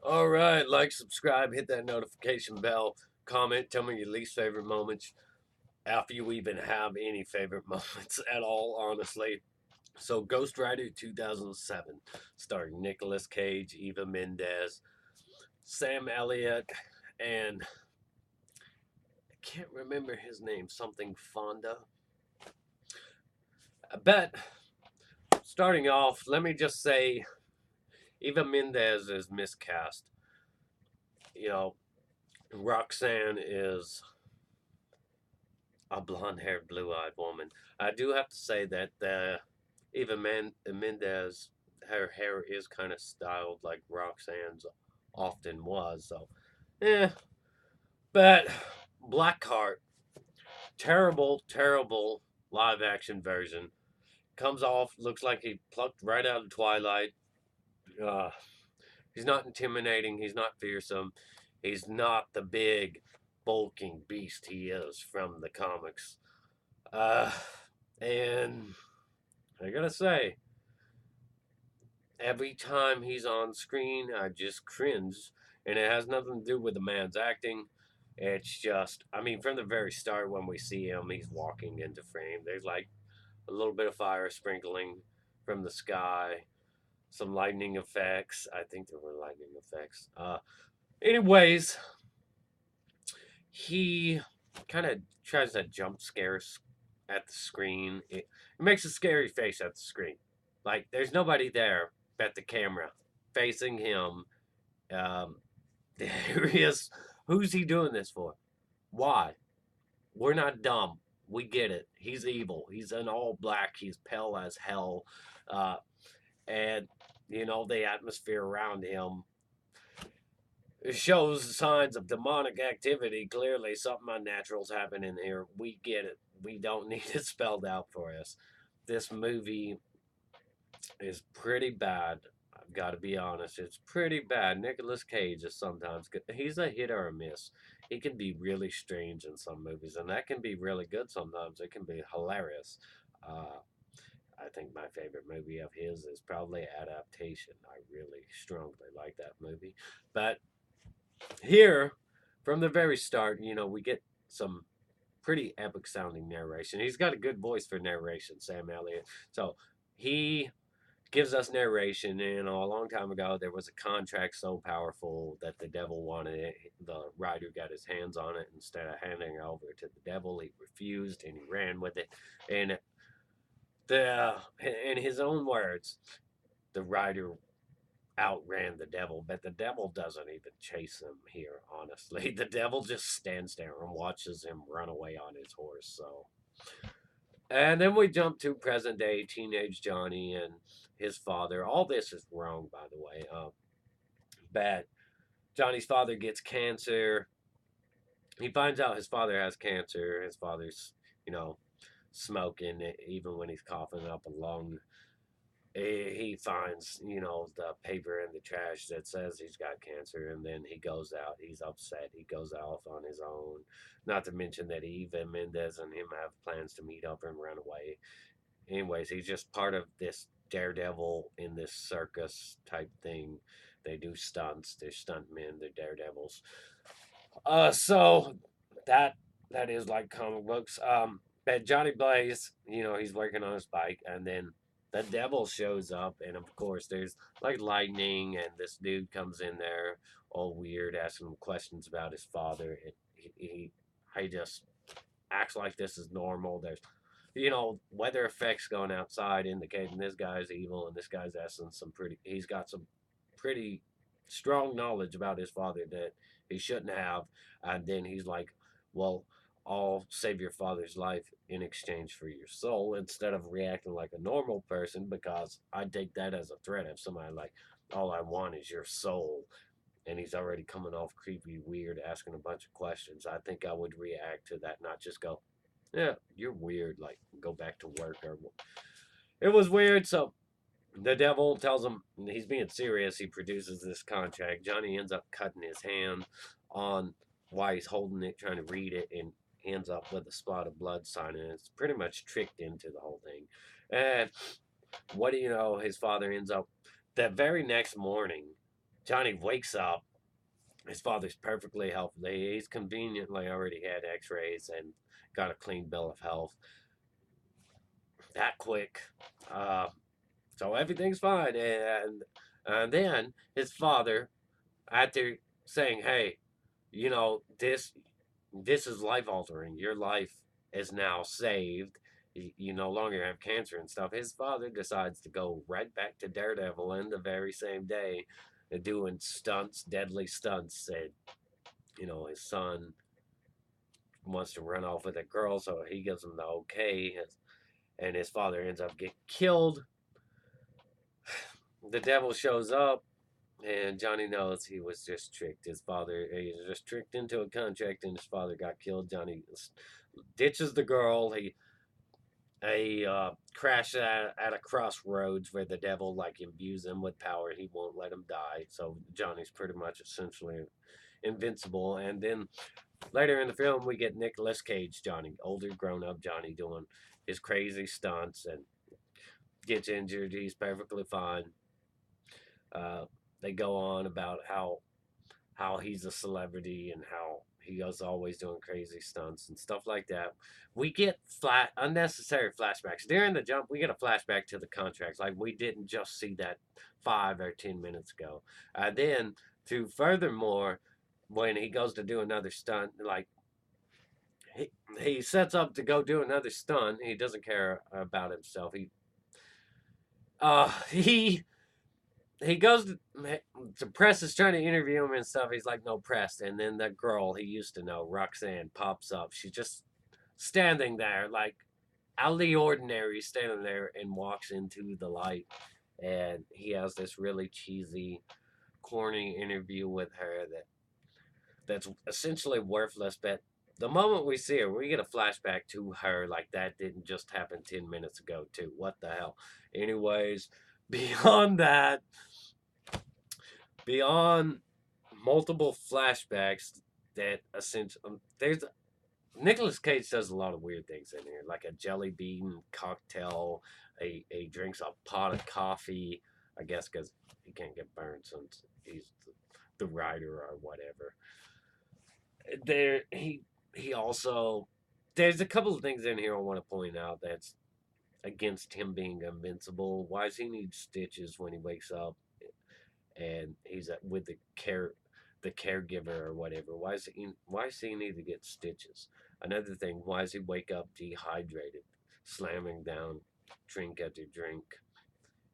All right, like, subscribe, hit that notification bell, comment, tell me your least favorite moments after you even have any favorite moments at all, honestly. So, Ghost Rider 2007, starring Nicolas Cage, Eva Mendes, Sam Elliott, and I can't remember his name, something Fonda. But starting off, let me just say Eva Mendes is miscast. You know, Roxanne is a blonde-haired, blue-eyed woman. I do have to say that Eva Mendes, her hair is kind of styled like Roxanne's often was. So, eh. But Blackheart, terrible, terrible live-action version. Comes off, looks like he plucked right out of Twilight. Uh, he's not intimidating. He's not fearsome. He's not the big, bulking beast he is from the comics. Uh, and I gotta say, every time he's on screen, I just cringe. And it has nothing to do with the man's acting. It's just, I mean, from the very start when we see him, he's walking into frame. There's like a little bit of fire sprinkling from the sky, some lightning effects. I think there were lightning effects. Anyways, he kind of tries to jump scares at the screen. It makes a scary face at the screen. Like there's nobody there but the camera facing him. Um, there he is. Who's he doing this for? Why? We're not dumb. We get it. He's evil. He's in all black. He's pale as hell. Uh, and, the atmosphere around him shows signs of demonic activity. Clearly, something unnatural's happening here. We get it. We don't need it spelled out for us. This movie is pretty bad. I've got to be honest. It's pretty bad. Nicolas Cage is sometimes good. He's a hit or a miss. He can be really strange in some movies, and that can be really good sometimes. It can be hilarious. Uh, I think my favorite movie of his is probably Adaptation. I really strongly like that movie. But here, from the very start, we get some pretty epic sounding narration. He's got a good voice for narration, Sam Elliott. So he gives us narration. A long time ago, there was a contract so powerful that the devil wanted it. The writer got his hands on it. Instead of handing it over to the devil, he refused and he ran with it. And in his own words, the writer outran the devil, but the devil doesn't even chase him here, honestly. The devil just stands there and watches him run away on his horse. So, and then we jump to present day teenage Johnny and his father. All this is wrong, by the way. Bad. Johnny's father gets cancer. He finds out his father has cancer. His father's, you know, smoking even when he's coughing up a lung. He finds, the paper in the trash that says he's got cancer, and then he goes out. He's upset. He goes off on his own. Not to mention that Eva Mendes and him have plans to meet up and run away. Anyways, he's just part of this daredevil in this circus type thing. They do stunts. They're stuntmen. They're daredevils. So that that is like comic books. But Johnny Blaze, he's working on his bike, and then the devil shows up, and of course there's like lightning, and this dude comes in there all weird, asking him questions about his father. And he just acts like this is normal. There's weather effects going outside indicating this guy's evil, and this guy's asking he's got some pretty strong knowledge about his father that he shouldn't have. And then he's like, well, I'll save your father's life in exchange for your soul, instead of reacting like a normal person, because I take that as a threat. If somebody like, all I want is your soul, and he's already coming off creepy, weird, asking a bunch of questions, I think I would react to that, not just go, yeah, you're weird, like go back to work. Or it was weird. So the devil tells him he's being serious. He produces this contract. Johnny ends up cutting his hand on while he's holding it, trying to read it, and ends up with a spot of blood signing it. It's pretty much tricked into the whole thing. And what do you know? His father ends up the very next morning. Johnny wakes up. His father's perfectly healthy. He's conveniently already had X-rays and got a clean bill of health. That quick. Uh, so everything's fine. And then his father, after saying, "Hey, this is life altering. Your life is now saved. You no longer have cancer and stuff." His father decides to go right back to Daredevil in the very same day, doing stunts, deadly stunts. And his son wants to run off with a girl, so he gives him the okay. And his father ends up getting killed. The devil shows up, and Johnny knows he was just tricked. He was just tricked into a contract, and his father got killed. Johnny ditches the girl. He crashes at a crossroads where the devil imbues him with power. He won't let him die. So Johnny's pretty much essentially invincible. And then later in the film, we get Nicolas Cage Johnny, older grown up Johnny, doing his crazy stunts and gets injured. He's perfectly fine. They go on about how he's a celebrity and how he is always doing crazy stunts and stuff like that. We get unnecessary flashbacks during the jump. We get a flashback to the contracts, like we didn't just see that 5 or 10 minutes ago. Then to furthermore, when he goes to do another stunt, he, he sets up to go do another stunt. He doesn't care about himself. He goes to press is trying to interview him and stuff. He's like, no press. And then that girl he used to know, Roxanne, pops up. She's just standing there, like out of the ordinary, standing there and walks into the light. And he has this really cheesy, corny interview with her that's essentially worthless. But the moment we see her, we get a flashback to her like that didn't just happen 10 minutes ago, too. What the hell? Anyways, beyond that, beyond multiple flashbacks that essentially there's Nicolas Cage does a lot of weird things in here, like a jelly bean cocktail. He drinks a pot of coffee, I guess, because he can't get burned since he's the writer or whatever. He also there's a couple of things in here I want to point out that's against him being invincible. Why does he need stitches when he wakes up and he's with the caregiver or whatever? Why does he need to get stitches? Another thing, why does he wake up dehydrated, slamming down drink after drink?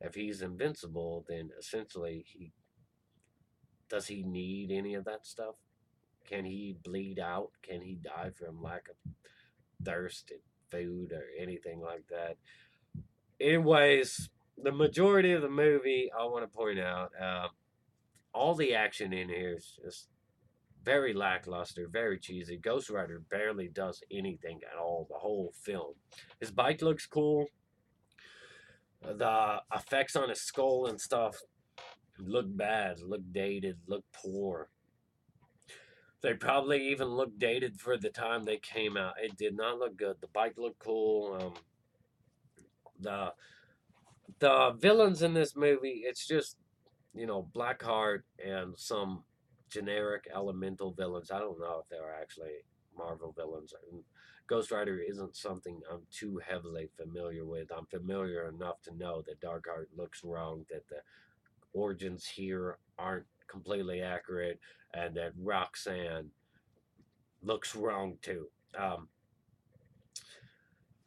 If he's invincible, then essentially does he need any of that stuff? Can he bleed out? Can he die from lack of thirst and food or anything like that? Anyways, the majority of the movie, I want to point out, all the action in here is just very lackluster, very cheesy. Ghost Rider barely does anything at all the whole film. His bike looks cool. The effects on his skull and stuff look bad, look dated, look poor. They probably even looked dated for the time they came out. It did not look good. The bike looked cool. The the villains in this movie, it's just Blackheart and some generic elemental villains. I don't know if they're actually Marvel villains. Ghost Rider isn't something I'm too heavily familiar with. I'm familiar enough to know that Darkheart looks wrong, that the origins here aren't completely accurate, and that Roxanne looks wrong too.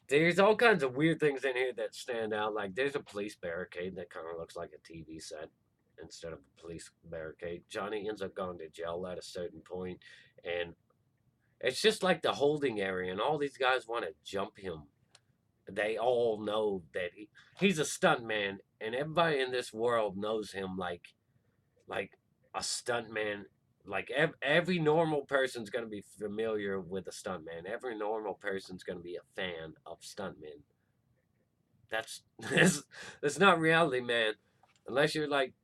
There's all kinds of weird things in here that stand out. Like there's a police barricade that kind of looks like a TV set instead of a police barricade. Johnny ends up going to jail at a certain point, and it's just like the holding area, and all these guys want to jump him. They all know that he's a stuntman, and everybody in this world knows him like a stuntman. Like every normal person's gonna be familiar with a stuntman. Every normal person's gonna be a fan of stuntmen. That's not reality, man. Unless you're like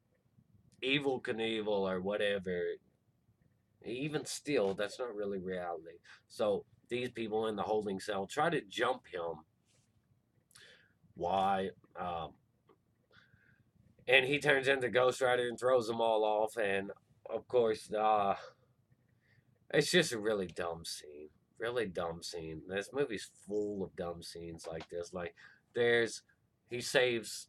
Evil Knievel or whatever. Even still, that's not really reality. So these people in the holding cell try to jump him. Why? and he turns into Ghost Rider and throws them all off. And of course, it's just a really dumb scene. Really dumb scene. This movie's full of dumb scenes like this. Like, there's he saves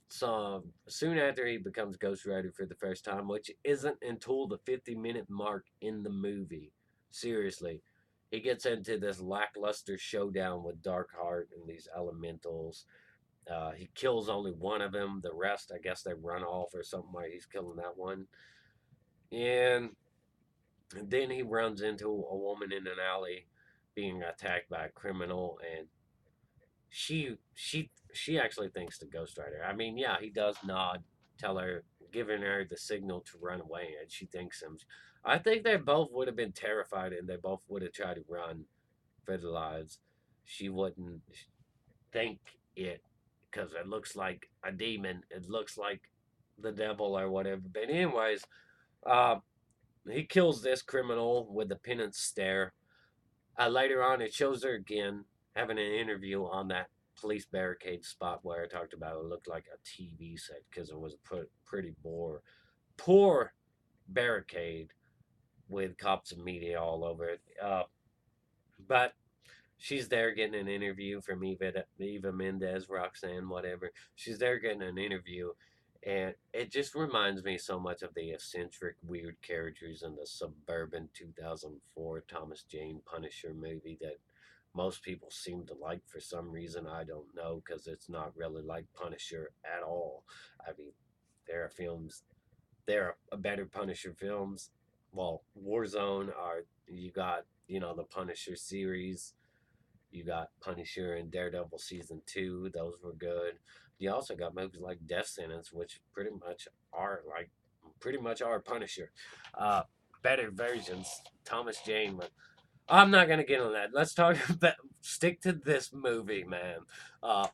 some soon after he becomes Ghost Rider for the first time, which isn't until the 50-minute mark in the movie. Seriously. He gets into this lackluster showdown with Darkheart and these elementals. He kills only one of them. The rest, I guess, they run off or something like he's killing that one. And then he runs into a woman in an alley being attacked by a criminal, and she actually thinks the Ghost Rider. I mean, yeah, he does nod, tell her, giving her the signal to run away, and she thinks him. I think they both would have been terrified, and they both would have tried to run for their lives. She wouldn't think it because it looks like a demon. It looks like the devil or whatever. But anyways, uh, he kills this criminal with the penance stare. Later on, it shows her again having an interview on that police barricade spot where I talked about it looked like a TV set because it was a pretty poor barricade with cops and media all over it. But she's there getting an interview from Eva Mendes, Roxanne, whatever. She's there getting an interview, and it just reminds me so much of the eccentric, weird characters in the suburban 2004 Thomas Jane Punisher movie that most people seem to like for some reason. I don't know because it's not really like Punisher at all. I mean, there are films, there are better Punisher films. Well, Warzone, are you got the Punisher series, you got Punisher and Daredevil season 2; those were good. You also got movies like Death Sentence, which pretty much are Punisher. Uh, Better versions. Thomas Jane, but I'm not gonna get on that. Let's talk about stick to this movie, man. Uh,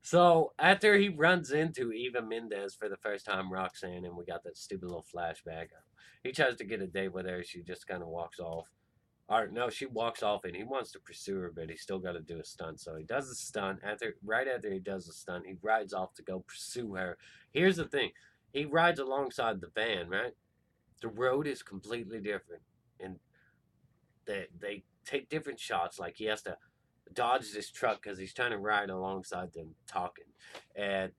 so after he runs into Eva Mendes for the first time, Roxanne, and we got that stupid little flashback. He tries to get a date with her. She just kind of walks off. Or no, she walks off and he wants to pursue her, but he's still got to do a stunt. So he does the stunt. Right after he does the stunt, he rides off to go pursue her. Here's the thing: he rides alongside the van. Right, the road is completely different, and they take different shots. Like he has to dodge this truck because he's trying to ride alongside them talking, and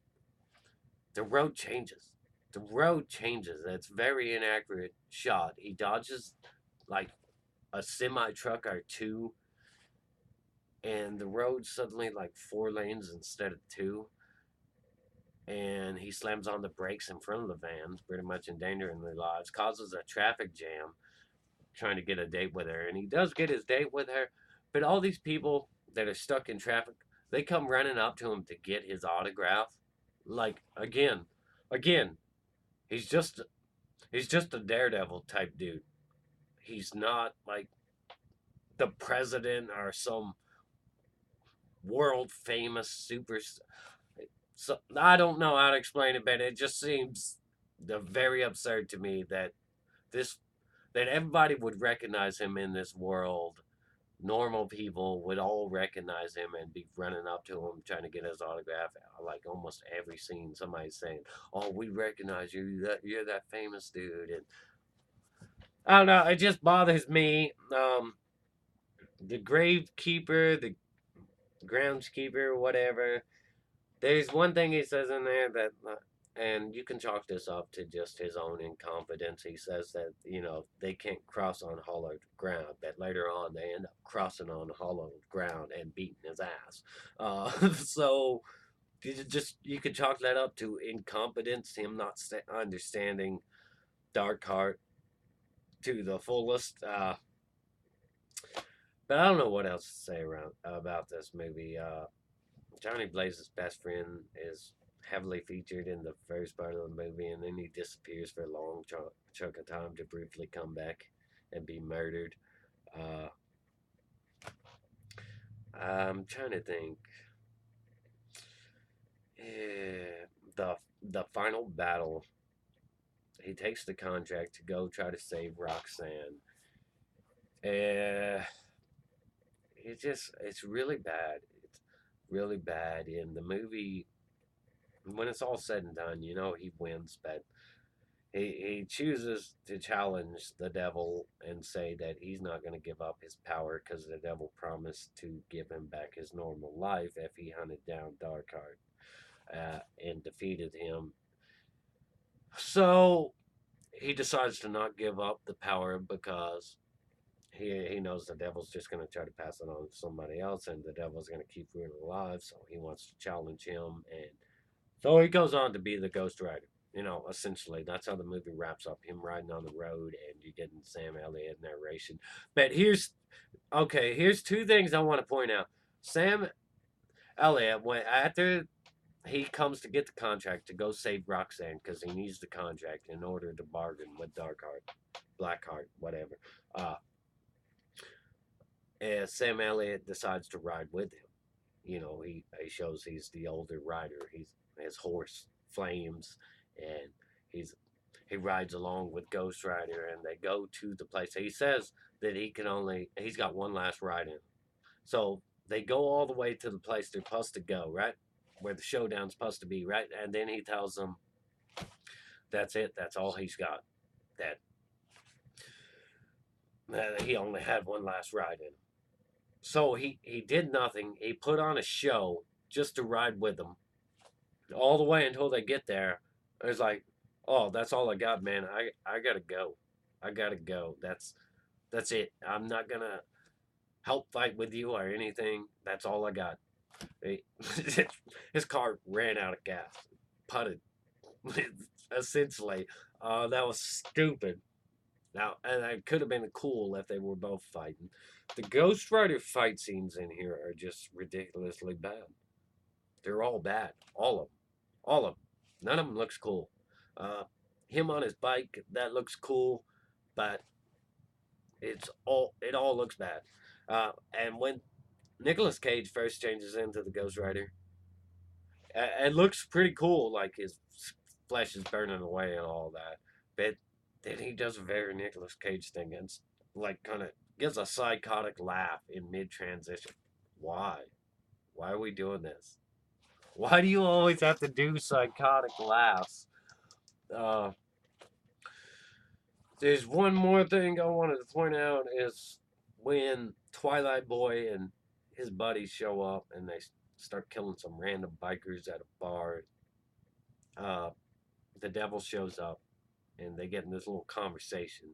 the road changes. The road changes. It's very inaccurate shot. He dodges like a semi truck or two, and the road's suddenly like 4 lanes instead of two. And he slams on the brakes in front of the van, pretty much endangering their lives, causes a traffic jam, trying to get a date with her. And he does get his date with her, but all these people that are stuck in traffic, they come running up to him to get his autograph. Like again, he's just he's just a daredevil type dude. He's not like the president or some world famous super. So I don't know how to explain it, but it just seems very absurd to me that this that everybody would recognize him in this world. Normal people would all recognize him and be running up to him trying to get his autograph. Like almost every scene, somebody's saying, "Oh, we recognize you. You're that famous dude." And I don't know. It just bothers me. The gravekeeper, the groundskeeper, whatever. There's one thing he says in there that, and you can chalk this up to just his own incompetence. He says that, they can't cross on hollowed ground, but later on they end up crossing on hollowed ground and beating his ass. So you could chalk that up to incompetence, him not understanding Darkheart to the fullest. But I don't know what else to say about this movie. Johnny Blaze's best friend is heavily featured in the first part of the movie, and then he disappears for a long chunk of time to briefly come back and be murdered. Uh, I'm trying to think. Yeah, the final battle, he takes the contract to go try to save Roxanne. Uh, it's really bad. It's really bad. In the movie, when it's all said and done, he wins, but he chooses to challenge the devil and say that he's not going to give up his power because the devil promised to give him back his normal life if he hunted down Darkheart and defeated him. So he decides to not give up the power because he knows the devil's just going to try to pass it on to somebody else, and the devil's going to keep Bruno alive. So he wants to challenge him, and so he goes on to be the Ghost Rider. Essentially, that's how the movie wraps up. Him riding on the road, and you getting Sam Elliott narration. But here's two things I want to point out. Sam Elliott, when after he comes to get the contract to go save Roxanne because he needs the contract in order to bargain with Darkheart, Blackheart, whatever. Uh, and Sam Elliott decides to ride with him. He shows he's the older rider. His horse Flames, and he rides along with Ghost Rider, and they go to the place. He says that he's got one last ride in. So they go all the way to the place they're supposed to go, right? Where the showdown's supposed to be, right? And then he tells them that's it. That's all he's got. That, that he only had one last ride in. So he did nothing. He put on a show just to ride with them all the way until they get there. It's like, oh, that's all I got, man. I gotta go. I gotta go. That's it. I'm not gonna help fight with you or anything. That's all I got. His car ran out of gas, putted. Essentially, that was stupid. Now, and it could have been cool if they were both fighting. The Ghost Rider fight scenes in here are just ridiculously bad. They're all bad. All of them. All of them. None of them looks cool. Uh, him on his bike, that looks cool, but it all looks bad. And when Nicolas Cage first changes into the Ghost Rider, it looks pretty cool. Like his flesh is burning away and all that. But then he does a very Nicolas Cage thing and like kind of gives a psychotic laugh in mid transition. Why? Why are we doing this? Why do you always have to do psychotic laughs? Uh, there's one more thing I wanted to point out is when Twilight Boy and his buddies show up and they start killing some random bikers at a bar. Uh, the devil shows up and they get in this little conversation,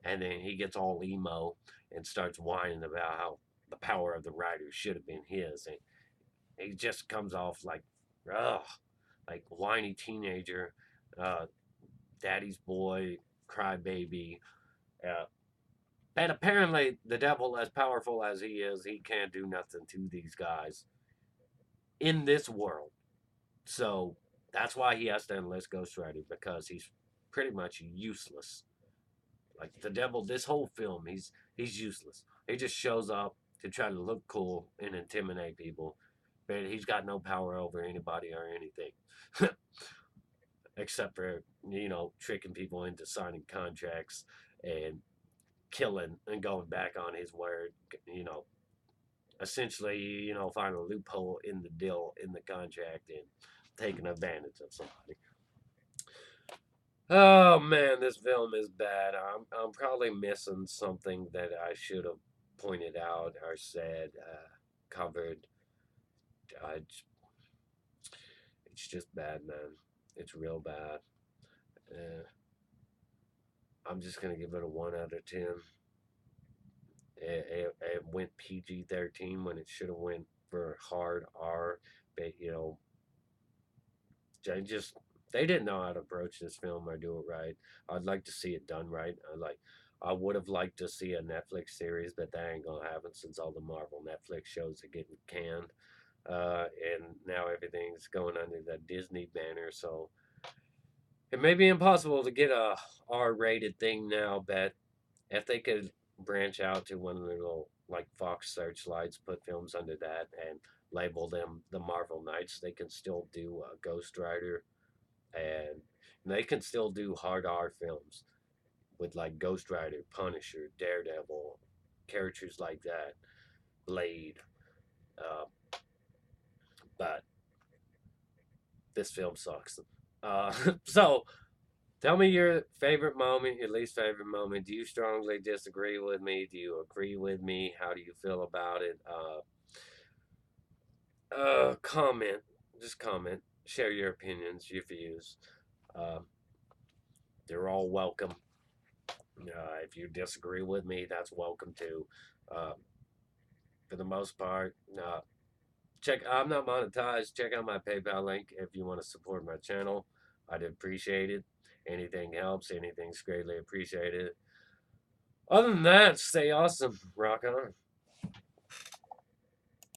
and then he gets all emo and starts whining about how the power of the rider should have been his, and he just comes off ugh, like whiny teenager, uh, daddy's boy, crybaby. Uh, but apparently, the devil, as powerful as he is, he can't do nothing to these guys in this world. So that's why he has to enlist Ghost Rider because he's pretty much useless. Like the devil, this whole film, he's useless. He just shows up to try to look cool and intimidate people, but he's got no power over anybody or anything, except for tricking people into signing contracts and killing and going back on his word. Essentially, find a loophole in the deal in the contract and taking advantage of somebody. Oh man, this film is bad. I'm probably missing something that I should have pointed out or said, covered. I, it's just bad, man. It's real bad. Uh, I'm just gonna give it a 1 out of 10. It went PG-13 when it should have went for hard R. But I just they didn't know how to approach this film or do it right. I'd like to see it done right. I would have liked to see a Netflix series, but that ain't gonna happen since all the Marvel Netflix shows are getting canned, and now everything's going under the Disney banner. So it may be impossible to get a R-rated thing now, but if they could branch out to one of the little like Fox Searchlights, put films under that, and label them the Marvel Knights, they can still do Ghost Rider, and they can still do hard R films with like Ghost Rider, Punisher, Daredevil, characters like that, Blade. Uh, but this film sucks. Uh, so tell me your favorite moment, your least favorite moment. Do you strongly disagree with me? Do you agree with me? How do you feel about it? Comment. Just comment. Share your opinions, your views. Uh, they're all welcome. If you disagree with me, that's welcome too. Uh, for the most part, check. I'm not monetized. Check out my PayPal link if you want to support my channel. I'd appreciate it. Anything helps. Anything's greatly appreciated. Other than that, stay awesome. Rock on.